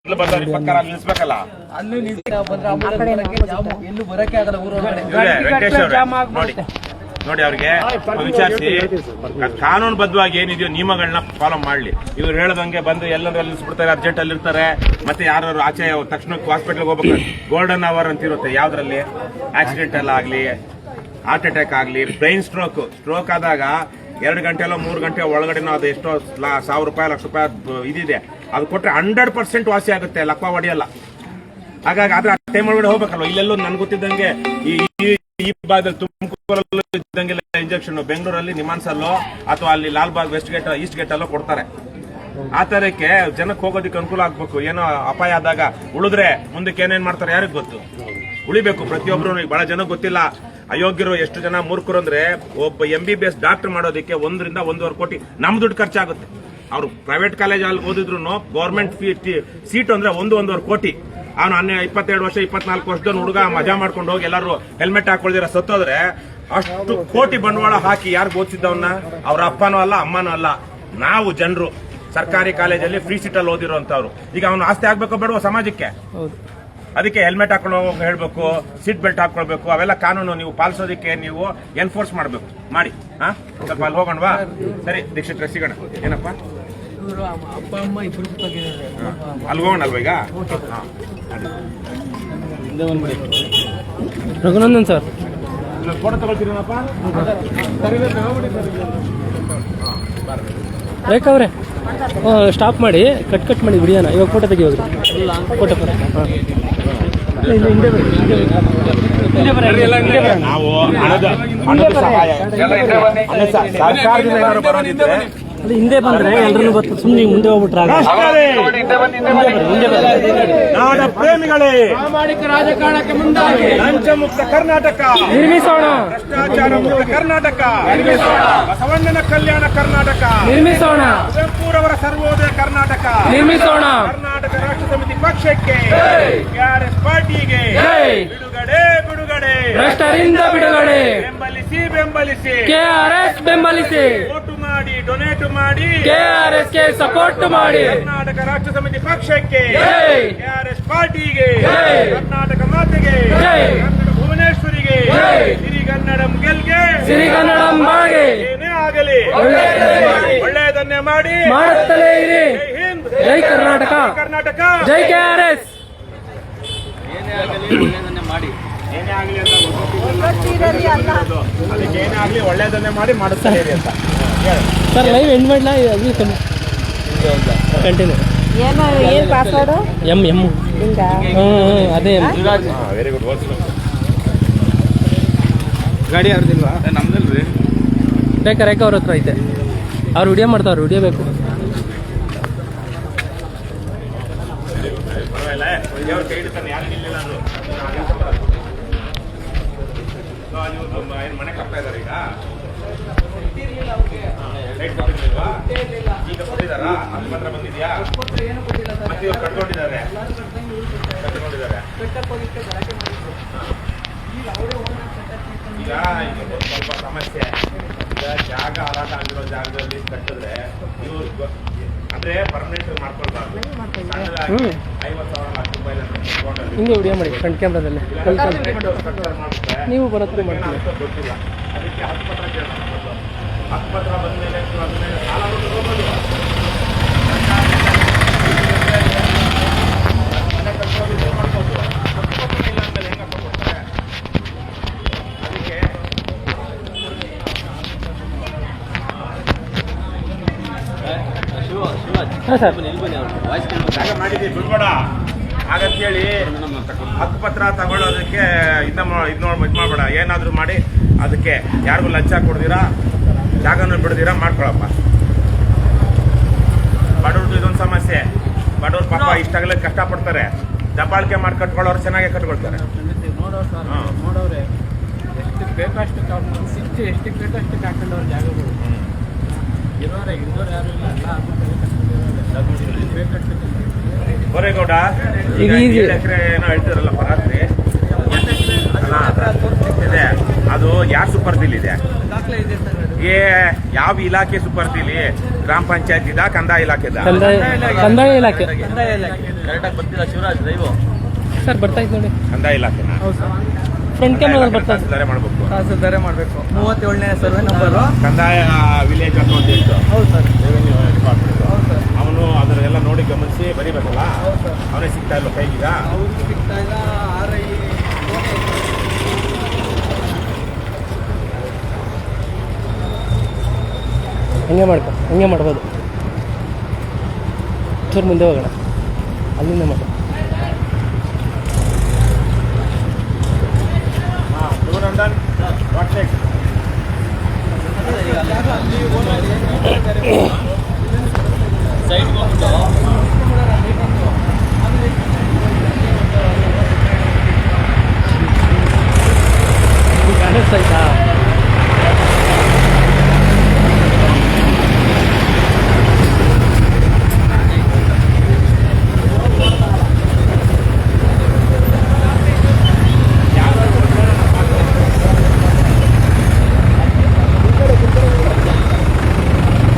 ಪಕ್ಕ ನಿಲ್ಸ್ಬೇಕಲ್ಲ ಅಲ್ಲೂ ಎಲ್ಲೂ ಬರಕ್ಕೆ ಆಗಲ್ಲ ಊರು ವೆಂಕಟೇಶ್ ನೋಡಿ ನೋಡಿ ಅವ್ರಿಗೆ ವಿಚಾರಿಸಿ ಕಾನೂನುಬದ್ಧವಾಗಿ ಏನಿದೆಯೋ ನಿಯಮಗಳನ್ನ ಫಾಲೋ ಮಾಡ್ಲಿ. ಇವ್ರು ಹೇಳದಂಗೆ ಬಂದು ಎಲ್ಲರೂ ನಿಲ್ಸ್ಬಿಡ್ತಾರೆ, ಅರ್ಜೆಂಟ್ ಅಲ್ಲಿ ಇರ್ತಾರೆ. ಮತ್ತೆ ಯಾರು ಆಚೆ ತಕ್ಷಣ ಹಾಸ್ಪಿಟಲ್ ಹೋಗ್ಬೇಕು, ಗೋಲ್ಡನ್ ಅವರ್ ಅಂತ ಇರುತ್ತೆ. ಯಾವ್ದ್ರಲ್ಲಿ ಆಕ್ಸಿಡೆಂಟ್ ಎಲ್ಲ ಆಗ್ಲಿ, ಹಾರ್ಟ್ ಅಟ್ಯಾಕ್ ಆಗ್ಲಿ, ಬ್ರೈನ್ ಸ್ಟ್ರೋಕ್ ಆದಾಗ 2 ಗಂಟೆ ಅಲ್ಲ 3 ಗಂಟೆ ಒಳಗಡೆ ಅದು ಎಷ್ಟೋ 1,000 ರೂಪಾಯಿ ಲಕ್ಷ ರೂಪಾಯಿ ಇದಿದೆ. ಅದು ಕೊಟ್ರೆ 100% ವಾಸಿ ಆಗುತ್ತೆ, ಲಕ್ವ ಹೊಡೆಯಲ್ಲ. ಹಾಗಾಗಿ ಆದ್ರೆ ಆ ಟೈಮ್ ಒಳಗಡೆ ಹೋಗ್ಬೇಕಲ್ವ. ಇಲ್ಲೆಲ್ಲೂ ನನ್ಗೆ ಗೊತ್ತಿದ್ದಂಗೆ ಈ ಭಾಗದಲ್ಲಿ ತುಮಕೂರಲ್ಲೂ ಇದ್ದಂಗೆಲ್ಲ ಇಂಜೆಕ್ಷನ್ ಬೆಂಗಳೂರಲ್ಲಿ ನಿಮಾನ್ಸಲ್ಲೋ ಅಥವಾ ಅಲ್ಲಿ Lalbagh west gate east gate ಅಲ್ಲೋ ಕೊಡ್ತಾರೆ. ಆ ತರಕ್ಕೆ ಜನಕ್ಕೆ ಹೋಗೋದಕ್ಕೆ ಅನುಕೂಲ ಆಗ್ಬೇಕು. ಏನೋ ಅಪಾಯ ಆದಾಗ ಉಳಿದ್ರೆ ಮುಂದಕ್ಕೆ ಏನೇನ್ ಮಾಡ್ತಾರೆ ಯಾರಿಗ್ ಗೊತ್ತು. ಉಳಿಬೇಕು ಪ್ರತಿಯೊಬ್ರು. ಬಹಳ ಜನಕ್ಕೆ ಗೊತ್ತಿಲ್ಲ. ಅಯೋಗ್ಯರು ಎಷ್ಟು ಜನ ಮೂರ್ಖರು ಅಂದ್ರೆ, ಒಬ್ಬ MBBS ಡಾಕ್ಟರ್ ಮಾಡೋದಕ್ಕೆ 1 ರಿಂದ 1.5 ಕೋಟಿ ನಮ್ ದುಡ್ಡು ಖರ್ಚಾಗುತ್ತೆ. ಅವ್ರು ಪ್ರೈವೇಟ್ ಕಾಲೇಜ್ ಅಲ್ಲಿ ಓದಿದ್ರು ಗೌರ್ಮೆಂಟ್ ಸೀಟ್ ಅಂದ್ರೆ 1.5 ಕೋಟಿ. ಅವನು 22 ವರ್ಷ 24 ವರ್ಷದ ಹುಡುಗ ಮಜಾ ಮಾಡ್ಕೊಂಡು ಹೋಗಿ ಎಲ್ಲರೂ ಹೆಲ್ಮೆಟ್ ಹಾಕೊಳ್ದಿರ ಸತ್ತೋದ್ರೆ ಅಷ್ಟು ಕೋಟಿ ಬಂಡವಾಳ ಹಾಕಿ ಯಾರು ಓದಿಸಿದ್ದವನ್ನ ಅವ್ರ ಅಪ್ಪನೂ ಅಲ್ಲ ಅಮ್ಮನೂ ಅಲ್ಲ. ನಾವು ಜನರು ಸರ್ಕಾರಿ ಕಾಲೇಜಲ್ಲಿ ಫ್ರೀ ಸೀಟ್ ಅಲ್ಲಿ ಓದಿರೋಂಥವ್ರು. ಈಗ ಅವನು ಆಸ್ತಿ ಆಗ್ಬೇಕೋ ಬೇಡವೋ ಸಮಾಜಕ್ಕೆ. ಅದಕ್ಕೆ ಹೆಲ್ಮೆಟ್ ಹಾಕೊಂಡು ಹೇಳ್ಬೇಕು, ಸೀಟ್ ಬೆಲ್ಟ್ ಹಾಕೊಳ್ಬೇಕು. ಅವೆಲ್ಲ ಕಾನೂನು ನೀವು ಪಾಲಿಸೋದಕ್ಕೆ ನೀವು ಎನ್ಫೋರ್ಸ್ ಮಾಡಬೇಕು. ಮಾಡಿ ಸ್ವಲ್ಪ ಅಲ್ಲಿ ಹೋಗೋಣವಾ? ಸರಿ ದೀಕ್ಷಿತ್ರ ಸಿಗೋಣ. ಏನಪ್ಪ ಅಪ್ಪ ಅಮ್ಮ ಇಬ್ರು ಅಲ್ಲಿ ಹೋಗೋಣ ಅಲ್ವಾ ಈಗ? ರಘುನಂದನ್ ಸರ್ ಫೋಟೋ ತಗೊಳ್ತೀರಪ್ಪ. ರೇಖಾ ಅವರೇ ಸ್ಟಾಪ್ ಮಾಡಿ ಕಟ್ ಮಾಡಿ ಬಿಡಿಯೋಣ. ಇವಾಗ ಫೋಟೋ ತೆಗಿಯೋದು. ಫೋಟೋ ನಾವು ಹಣದ ಸಹಾಯ ಸರ್ಕಾರದಿಂದ ಏನಾದ್ರು ಬರೋದಿದ್ರೆ ಅಲ್ಲಿ ಹಿಂದೆ ಬಂದ್ರೆ ಎಲ್ಲರೂ ಬರ್ತದೆ. ಸುಮ್ಮನೆ ಮುಂದೆ ಹೋಗ್ಬಿಟ್ರೆ ನಾಡ ಪ್ರೇಮಿಗಳೇ, ಪ್ರಾಮಾಣಿಕ ರಾಜಕಾರಣಕ್ಕೆ ಮುಂದಾಗಿ ಲಂಚ ಮುಕ್ತ ಕರ್ನಾಟಕ ನಿರ್ಮಿಸೋಣ, ಭ್ರಷ್ಟಾಚಾರ ಮುಕ್ತ ಕರ್ನಾಟಕ ನಿರ್ಮಿಸೋಣ, ಬಸವಣ್ಣನ ಕಲ್ಯಾಣ ಕರ್ನಾಟಕ ನಿರ್ಮಿಸೋಣ, ಕುವೆಂಪುರವರ ಸರ್ವೋದಯ ಕರ್ನಾಟಕ ನಿರ್ಮಿಸೋಣ, ಕರ್ನಾಟಕ ರಾಷ್ಟ್ರ ಸಮಿತಿ ಪಕ್ಷಕ್ಕೆ KRS ಪಾರ್ಟಿಗೆ ಬಿಡುಗಡೆ ಭ್ರಷ್ಟರಿಂದ ಬಿಡುಗಡೆ. ಬೆಂಬಲಿಸಿ KRS ಬೆಂಬಲಿಸಿ. ವೋಟು ಮಾಡಿ, ಡೊನೇಟ್ ಮಾಡಿ, KRS ಗೆ ಸಪೋರ್ಟ್ ಮಾಡಿ. ಕರ್ನಾಟಕ ರಾಷ್ಟ್ರ ಸಮಿತಿ ಪಕ್ಷಕ್ಕೆ KRS ಪಾರ್ಟಿಗೆ, ಕರ್ನಾಟಕ ಮಾತೆಗೆ, ಕನ್ನಡ ಭುವನೇಶ್ವರಿಗೆ, ಸಿರಿಗನ್ನಡಂ ಗೆಲ್ಗೆ, ಸಿರಿಗನ್ನಡಂ ಬಾಳ್ಗೆ. ಏನೇ ಆಗಲಿ ಒಳ್ಳೆಯದನ್ನೇ ಮಾಡಿ ಮಾಡುತ್ತಲೇ ಇರಿ. ಜೈ ಹಿಂದ್, ಜೈ ಕರ್ನಾಟಕ, ಕರ್ನಾಟಕ ಜೈ KRS. ಏನೇ ಆಗಲಿ ಒಳ್ಳೆಯದನ್ನೇ ಮಾಡಿ, ಏನೇ ಆಗಲಿ ಅಂತ ಅದಕ್ಕೆ ಏನೇ ಆಗಲಿ ಒಳ್ಳೆಯದನ್ನೇ ಮಾಡಿ ಮಾಡುತ್ತಲೇ ಇರಿ ಅಂತ ಸರ್. ಲೈವ್ ಎಂಡ್ ಮಾಡಲ ಕಂಟಿನ್ಯೂ. ಏನು ಪಾಸ್ವರ್ಡ್? ಎಂ ಅದೇ ವೆರಿ ಗುಡ್. ಗಾಡಿ ಯಾರ್ದಿಲ್ವಾ? ನಮ್ದಲ್ರಿ. ರೇಖಾ ಅವ್ರ ಹತ್ರ ಐತೆ. ಅವ್ರು ವಿಡಿಯೋ ಮಾಡ್ತಾವ್ರು. ವಿಡಿಯೋ ಬೇಕು. ಮನೆ ಕಟ್ತಾ ಇದಾರೆ ಈಗ ಕೊಟ್ಟಿದಾರ? ಮಾತ್ರ ಬಂದಿದ್ಯಾ? ಮತ್ತೆ ಇವ್ರು ಕಟ್ಕೊಂಡಿದ್ದಾರೆ. ಈಗ ಸ್ವಲ್ಪ ಸಮಸ್ಯೆ. ಈಗ ಜಾಗ ಹಾರಾಟ ಆಗಿರೋ ಜಾಗದಲ್ಲಿ ಕಟ್ಟಿದ್ರೆ ಇವ್ರು ಅಂದ್ರೆ ಪರ್ಮನೆಂಟ್ ಮಾಡ್ಕೊಳ್ಬಾರ್ದು. 50,000 ಲಕ್ಷ ರೂಪಾಯಿ ಹಿಂಗೆ ವಿಡಿಯೋ ಮಾಡಿ ಫ್ರಂಟ್ ಕ್ಯಾಮ್ರಾದಲ್ಲಿ. ನೀವು ಬರೋತ್ರ ಮಾಡ್ತೀವಿ. ಗೊತ್ತಿಲ್ಲ. ಅದಕ್ಕೆ ಹಕ್ಕುಪತ್ರ ಕೇಳಬೇಕು. ಹಕ್ಕುಪತ್ರ ಬಂದಮೇಲೆ ಸಾಲ ಹೋಗೋದು. ಮಾಡ್ಬೋದು. ಹಕ್ಕುಪತ್ರ ಇಲ್ಲ ಅಂದ್ಮೇಲೆ ಹೆಂಗೆ ಕೊಡ್ತಾರೆ? ಅದಕ್ಕೆ ಜಾಗ ಮಾಡಿದ್ದೀವಿ ಬಿಡ್ಬೇಡ ಹಾಗಂತೇಳಿ ಹಕ್ಕುಪತ್ರ ತಗೊಳ್ಳೋದಕ್ಕೆ ಇದು ಮಾಡಬೇಡ. ಏನಾದರೂ ಮಾಡಿ ಅದಕ್ಕೆ ಯಾರಿಗೂ ಲಂಚ ಕೊಡ್ದಿರಾ, ಜಾಗನೂ ಬಿಡ್ದಿರಾ ಮಾಡ್ಕೊಳಪ್ಪ. ಬಡವ್ರದ್ದು ಇದೊಂದು ಸಮಸ್ಯೆ. ಬಡವ್ರ ಪಾಪ ಇಷ್ಟಾಗಲೇ ಕಷ್ಟಪಡ್ತಾರೆ. ದಬ್ಬಾಳಿಕೆ ಮಾಡಿ ಕಟ್ಕೊಳ್ಳೋರು ಚೆನ್ನಾಗೇ ಕಟ್ಕೊಳ್ತಾರೆ. ನೋಡೋರೆ ಎಷ್ಟು ಬೇಕಷ್ಟು ಎಷ್ಟಕ್ಕೆ ಬೇಕಷ್ಟು ಹಾಕೊಂಡವ್ರ ಜಾಗಗಳು ಇರೋರೆ ಯಾರು ಇಲ್ಲ. ಗೋರೇಗೌಡ ಈಗ 7 ಎಕರೆ ಏನೋ ಹೇಳ್ತಿರಲ್ಲ ರಾತ್ರಿ ಇದೆ. ಅದು ಯಾರ ಸೂಪರ್ ಬಿಲ್ ಇದೆ? ನಿಮ್ಗೆ ಯಾವ ಇಲಾಖೆ ಸುಪರ್ದಿಲಿ? ಗ್ರಾಮ ಪಂಚಾಯತ್ ಇದ ಕಂದಾಯ ಇಲಾಖೆದ? ಕಂದಾಯ ಇಲಾಖೆ ಕರೆಕ್ಟಾಗಿ ಬರ್ತಿಲ್ಲ ಶಿವರಾಜ್ ದೈವ ಸರ್. ಬರ್ತಾ ಇತ್ತು ನೋಡಿ, ಕಂದಾಯ ಇಲಾಖೆನ ಹೌದು ಸರ್. ಫ್ರಂಟ್ ಕ್ಯಾಮ್ರಾದಲ್ಲಿ ಬರ್ತಾ ಇದೆ. ತಹಸೀಲ್ದಾರೇ ಮಾಡ್ಬೇಕು. ತಹಸೀಲ್ದಾರೇ ಮಾಡಬೇಕು. 37ನೇ ಸರ್ವೆ ನಂಬರು. ಕಂದಾಯ ವಿಲೇಜ್ ಅಂತ ಒಂದು ಇತ್ತು, ಹೌದು ಸರ್. Revenue department. ಹೌದು ಸರ್. ಅವನು ಅದನ್ನೆಲ್ಲ ನೋಡಿ ಗಮನಿಸಿ ಬರೀಬೇಕಲ್ಲ. ಹೌದು ಸರ್. ಅವನೇ ಸಿಗ್ತಾ ಇಲ್ಲ ಕೈಗೀಗ. ಅವ್ರು ಸಿಗ್ತಾ ಇಲ್ಲ. RI ಹಂಗೆ ಹಂಗೆ ಮಾಡ್ಬೋದು. ಚೂರು ಮುಂದೆ ಹೋಗೋಣ, ಅಲ್ಲಿಂದ ಮಾಡು. ಸೈಡ್ ಹೋಗ್ಬಿಟ್ಟು ಕಾಣಿಸ್ತಾಯ್ತಾ?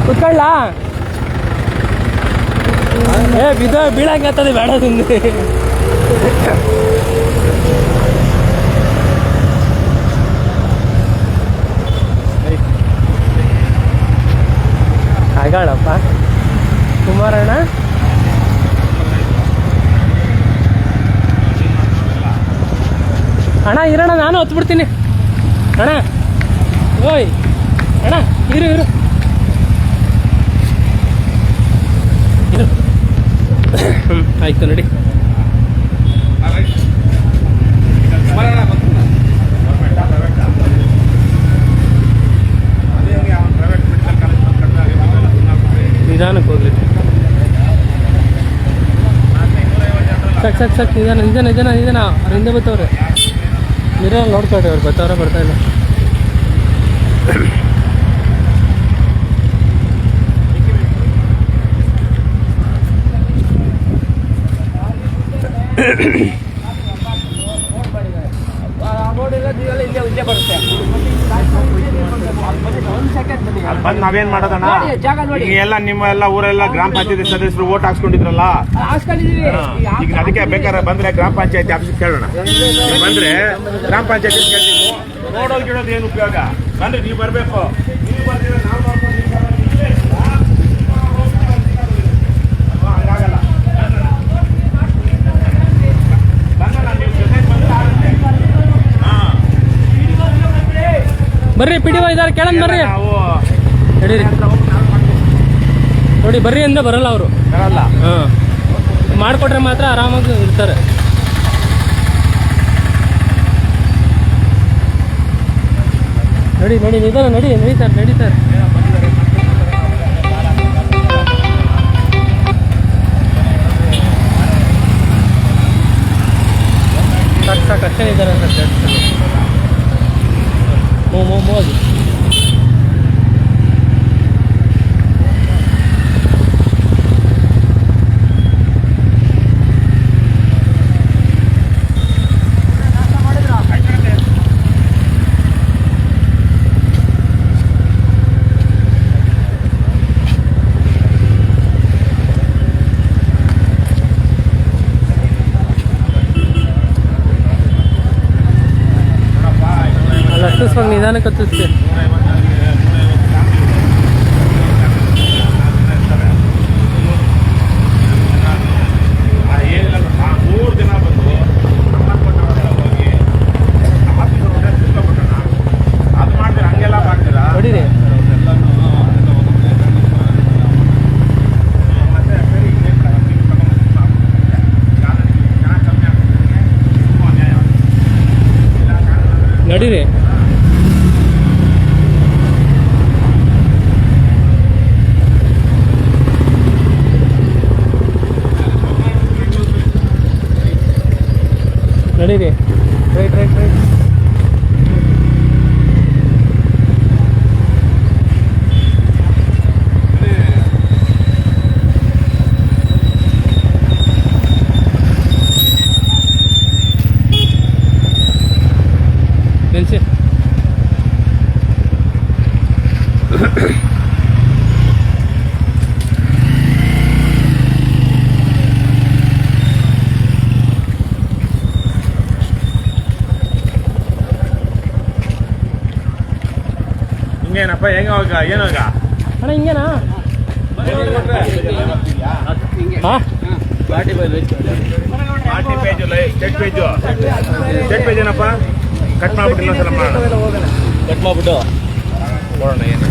ಕುತ್ಕೊಳ್ಳ ಬೀಳಂಗತ್ತದೆ, ಬೇಡ ಸುಮ್ಮನೆ. ಆಗಾಳಪ್ಪ ಕುಮಾರಣ್ಣ. ಅಣ್ಣ ಇರೋಣ, ನಾನು ಹೊತ್ಬಿಡ್ತೀನಿ ಅಣ್ಣ. ಓಯ್ ಅಣ್ಣ, ಇರು ಆಯ್ತು ನಡಿ. ನಿಧಾನಕ್ಕೆ ಹೋಗ್ಲಿ. ಸಾಕು ನಿಧಾನ. ಅವ್ರ ಹಿಂದೆ ಬರ್ತವ್ರೆ. ನಿಧಾನ ನೋಡ್ಕೊಳ್ರಿ, ಅವ್ರು ಬರ್ತಾ ಇಲ್ಲ. ಬಂದ್ ನಾವೇನ್ ಮಾಡೋದಣ್ಣ? ಈಗ ಎಲ್ಲ ನಿಮ್ಮ ಊರೆಲ್ಲ ಗ್ರಾಮ ಪಂಚಾಯತಿ ಸದಸ್ಯರು ಓಟ್ ಹಾಕ್ಸ್ಕೊಂಡಿದ್ರಲ್ಲ, ಈಗ ಅದಕ್ಕೆ ಬೇಕಾದ್ರೆ ಬಂದ್ರೆ ಗ್ರಾಮ ಪಂಚಾಯತಿ ಆಫೀಸ್ ಕೇಳೋಣ. ಬಂದ್ರೆ ಗ್ರಾಮ ಪಂಚಾಯತಿ ಕೇಳ್ತೀವಿ. ನೋಡೋದು ಗಿಡೋದು ಏನು ಉಪಯೋಗ? ಬಂದ್ರೆ ನೀವು ಬರ್ಬೇಕು. ನೀವು ಬಂದ್ರೆ ನಾವು ನೋಡ್ಕೊಂಡು ಹಂಗಾಗಲ್ಲ. ಬರ್ರಿ, ಪಿಡಿಒ ಇದಾರೆ, ಕೇಳನ್ ಬರ್ರಿ. ನಡೀರಿ ನೋಡಿ, ಬರ್ರಿ ಅಂದ ಬರಲ್ಲ ಅವರು. ಹಾಂ, ಮಾಡಿಕೊಟ್ರೆ ಮಾತ್ರ ಆರಾಮಾಗಿ ಇರ್ತಾರೆ. ನಡಿ ನಿಧಾನ, ನಡೀತಾರೆ. ಸಾಕು ಅಷ್ಟೇ ಇದ್ದಾರೆ ಅಂತ ಮೋದಿ. ಹತ್ತಿಸ್ವಾಗ ನಿಧಾನಕ್ಕೆ ಹತ್ತಿಸ್ತೆ. ಹೊಡಿರಿ. ನಡೀರಿ. ನಡೀರಿ. ರೈಟ್. ನಿಲ್ಸಿ. ಹಿಂಗೇನಪ್ಪ ಹೆಂಗ ಏನೋಗ ಅಣ್ಣ ಹಿಂಗೇನಾ ಹಾಂ party by party page state page ಏನಪ್ಪ ಕಟ್ ಮಾಡ್ಬಿಟ್ಟು ಇನ್ನೊಂದ್ಸಲ ಮಾಡೋಣ ಕಟ್ ಮಾಡ್ಬಿಟ್ಟು ನೋಡೋಣ ಏನು